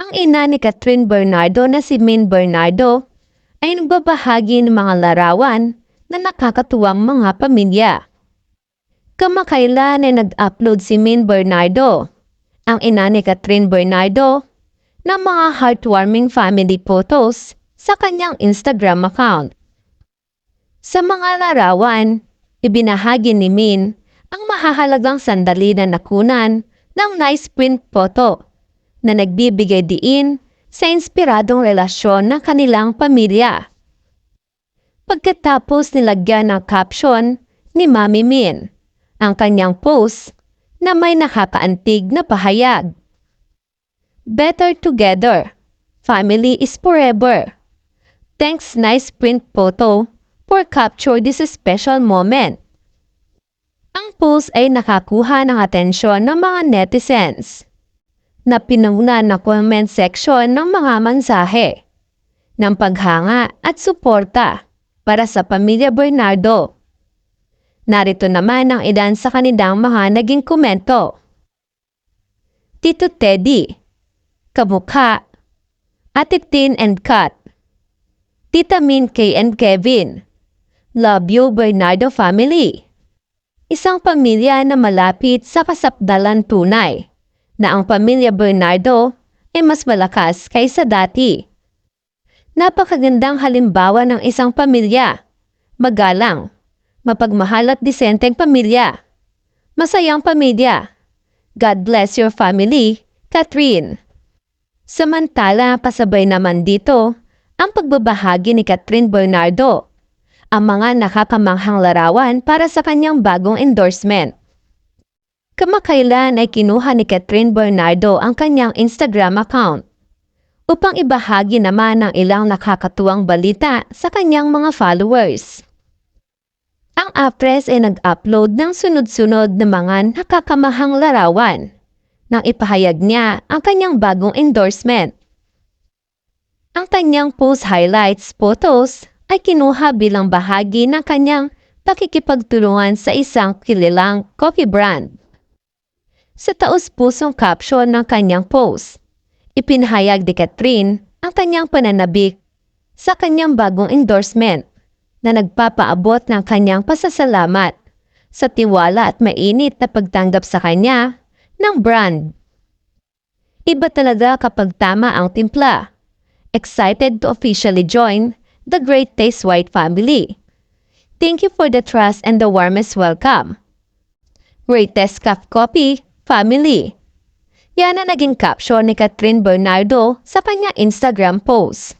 Ang ina ni Catherine Bernardo na si Min Bernardo ay nagbabahagi ng mga larawan na nakakatuwang mga pamilya. Kamakailan ay nag-upload si Min Bernardo, ang ina ni Catherine Bernardo, ng mga heartwarming family photos sa kanyang Instagram account. Sa mga larawan, ibinahagi ni Min ang mahahalagang sandali na nakunan ng nice print photo na nagbibigay diin sa inspiradong relasyon ng kanilang pamilya. Pagkatapos nilagyan ng caption ni Mami Min ang kanyang post na may nakakaantig na pahayag. Better together. Family is forever. Thanks nice print photo for capture this special moment. Ang post ay nakakuha ng atensyon ng mga netizens na pinuna na comment section ng mga mensahe ng paghanga at suporta para sa pamilya Bernardo. Narito naman ang ilan sa kanilang mga naging komento. Tito Teddy, kamukha, Ate Tin and Kat, Tita Min Kay and Kevin, love you Bernardo family. Isang pamilya na malapit sa kasapdalan tunay na ang pamilya Bernardo ay mas malakas kaysa dati. Napakagandang halimbawa ng isang pamilya, magalang, mapagmahal at disenteng pamilya, masayang pamilya. God bless your family, Catherine. Samantala, pasabay naman dito ang pagbabahagi ni Catherine Bernardo, ang mga nakakamanghang larawan para sa kanyang bagong endorsement. Kamakailan ay kinuha ni Catherine Bernardo ang kanyang Instagram account upang ibahagi naman ang ilang nakakatuwang balita sa kanyang mga followers. Ang actress ay nag-upload ng sunod-sunod na mga nakakamahang larawan nang ipahayag niya ang kanyang bagong endorsement. Ang kanyang post highlights photos ay kinuha bilang bahagi ng kanyang pakikipagtulungan sa isang kilalang coffee brand. Sa taus-pusong caption ng kanyang post, ipinahayag ni Catherine ang kanyang pananabik sa kanyang bagong endorsement na nagpapaabot ng kanyang pasasalamat sa tiwala at mainit na pagtanggap sa kanya ng brand. Iba talaga kapag tama ang timpla. Excited to officially join the Great Taste White family. Thank you for the trust and the warmest welcome. Greatest Cup Coffee family. Yan ang naging caption ni Catherine Bernardo sa kanyang Instagram post.